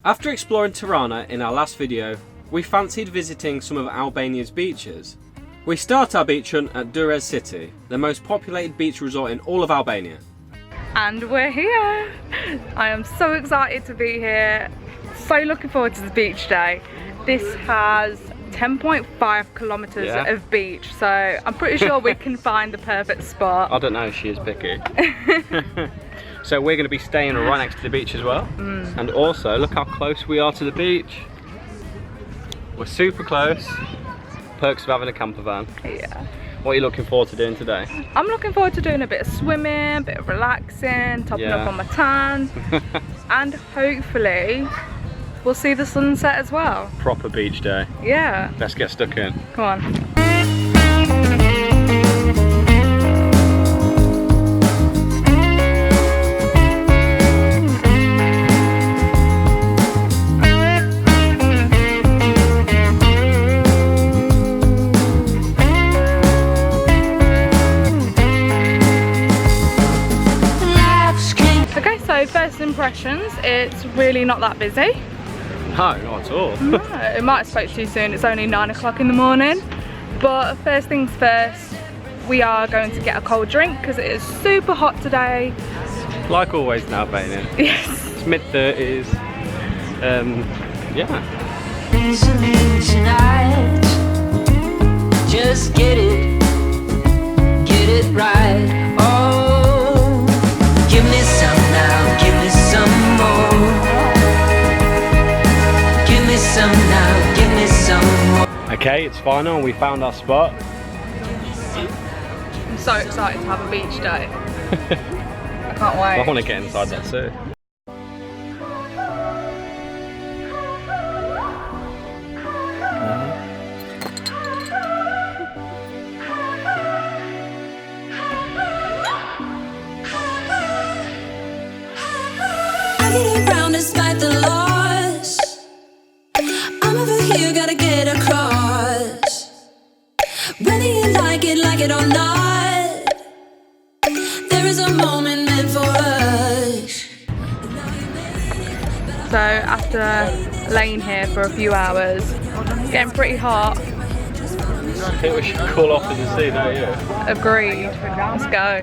After exploring Tirana in our last video, we fancied visiting some of Albania's beaches. We start our beach hunt at Durrës city, the most populated beach resort in all of Albania. And we're here! I am so excited to be here, so looking forward to the beach day. This has 10.5 kilometres of beach, so I'm pretty sure we can find the perfect spot. I don't know if she is picky. So we're going to be staying right next to the beach as well. And also, look how close we are to the beach. We're super close. Perks of having a camper van. Yeah. What are you looking forward to doing today? I'm looking forward to doing a bit of swimming, a bit of relaxing, topping up on my tan. And hopefully, we'll see the sunset as well. Proper beach day. Yeah. Let's get stuck in. Come on. So first impressions, it's really not that busy. No, not at all. No, it might have spoke too soon, it's only 9 o'clock in the morning. But first things first, we are going to get a cold drink because it is super hot today. Like always in Albania. Yes. It's mid-30s. Yeah. Just get it right. Oh, give me some now, give me some more. Give me some now, give me some more. Okay, it's final. We found our spot. I'm so excited to have a beach day. I can't wait. I want to get inside that too. Despite the loss, I'm over here, gotta get across. Whether you like it or not, there is a moment meant for us. So after laying here for a few hours, getting pretty hot. I think we should cool off in the sea, don't you? Agreed. Let's go.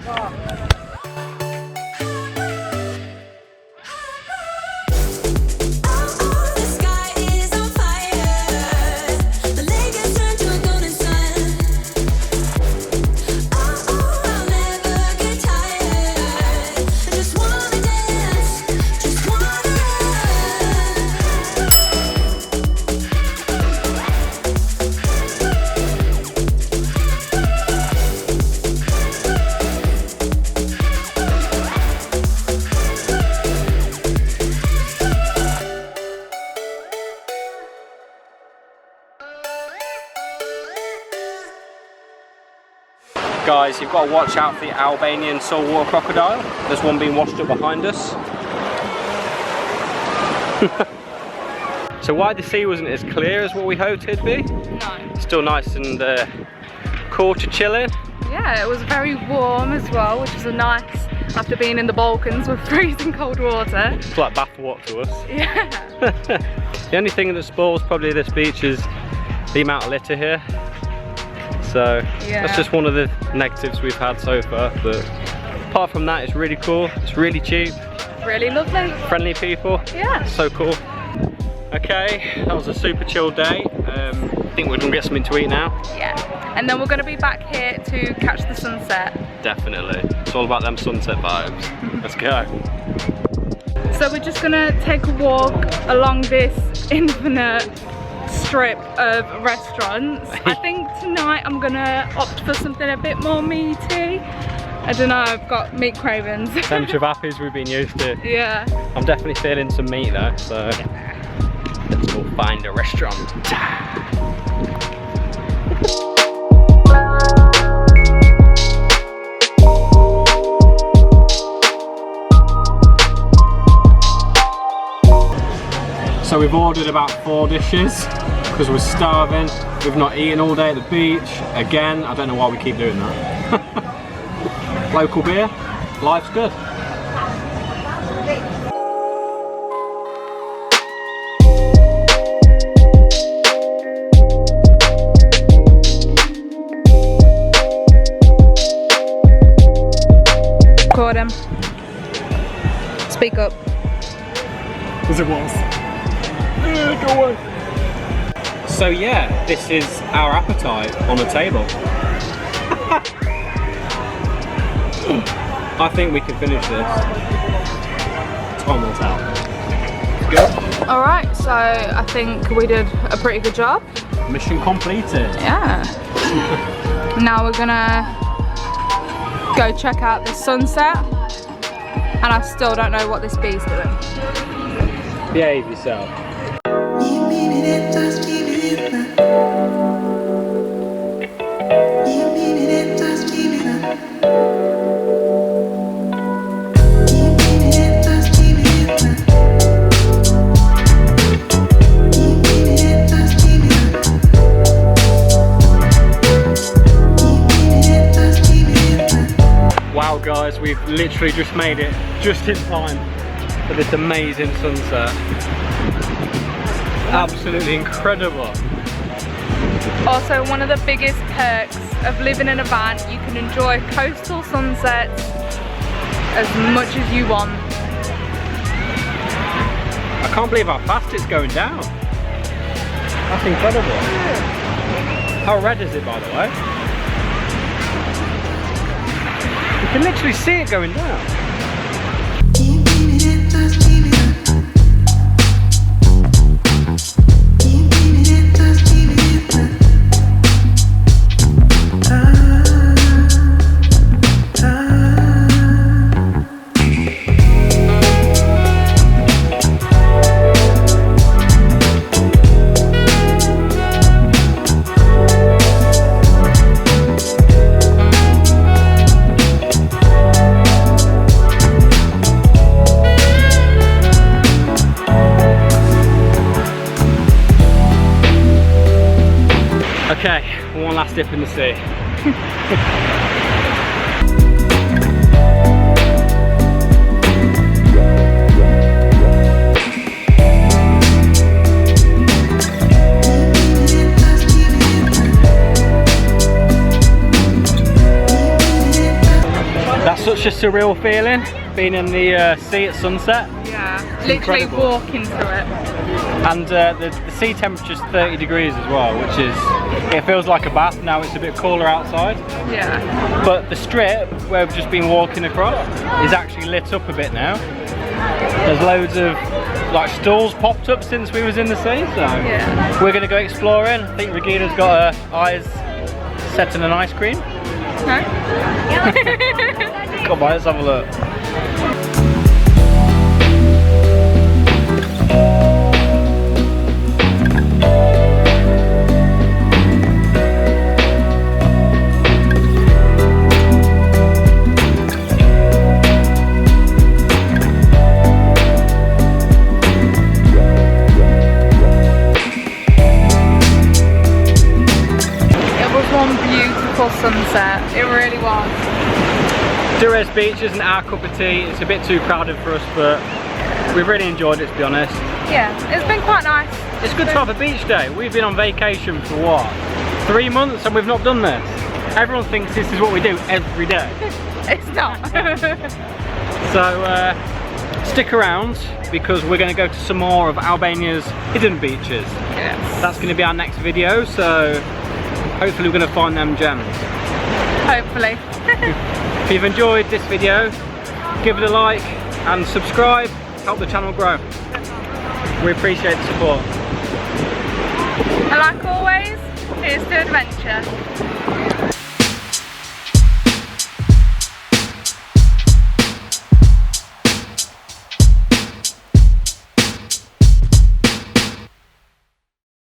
Guys, you've got to watch out for the Albanian saltwater crocodile. There's one being washed up behind us. So why the sea wasn't as clear as what we hoped it'd be? No. Still nice and cool to chill in. Yeah, it was very warm as well, which is a nice, after being in the Balkans with freezing cold water. It's like bath water to us. Yeah. The only thing that spoils probably this beach is the amount of litter here. So that's just one of the negatives we've had so far, but apart from that, it's really cool, it's really cheap. Really lovely. Friendly people. Yeah. So cool. Okay, that was a super chill day. I think we're gonna get something to eat now. Yeah. And then we're gonna be back here to catch the sunset. Definitely. It's all about them sunset vibes. Let's go. So we're just gonna take a walk along this infinite strip of restaurants. I think tonight I'm gonna opt for something a bit more meaty. I don't know, I've got meat cravings. Them chivapis we've been used to. Yeah. I'm definitely feeling some meat though, so let's go find a restaurant. So we've ordered about 4 dishes because we're starving. We've not eaten all day at the beach. Again, I don't know why we keep doing that. Local beer, life's good. Speak up. Because it was. Go away. So yeah, this is our appetite on the table. I think we can finish this. Time will tell. Go. Alright, so I think we did a pretty good job. Mission completed. Yeah. Now we're gonna go check out the sunset. And I still don't know what this bee's doing. Behave yourself. Wow guys, we've literally just made it just in time for this amazing sunset. Absolutely incredible. Also, one of the biggest perks of living in a van, you can enjoy coastal sunsets as much as you want. I can't believe how fast it's going down. That's incredible. How red is it, by the way? You can literally see it going down. Okay, one last dip in the sea. That's such a surreal feeling, being in the sea at sunset. Yeah, It's literally incredible. walking through it. And the sea temperature's 30 degrees as well, which is, it feels like a bath. Now it's a bit cooler outside. Yeah. But the strip where we've just been walking across is actually lit up a bit now. There's loads of like stalls popped up since we was in the sea, so Yeah. we're gonna go exploring. I think Regina's got her eyes set on an ice cream. No? Come on, let's have a look. Sunset, it really was. Duress Beach isn't our cup of tea, it's a bit too crowded for us, but we've really enjoyed it, to be honest. Yeah, it's been quite nice. It's good to have a beach day. We've been on vacation for what, 3 months, and we've not done this. Everyone thinks this is what we do every day. It's not. So stick around, because we're going to go to some more of Albania's hidden beaches. Yes. That's going to be our next video, so hopefully we're going to find them gems. Hopefully. If you've enjoyed this video, give it a like and subscribe, help the channel grow. We appreciate the support. And like always, here's to adventure.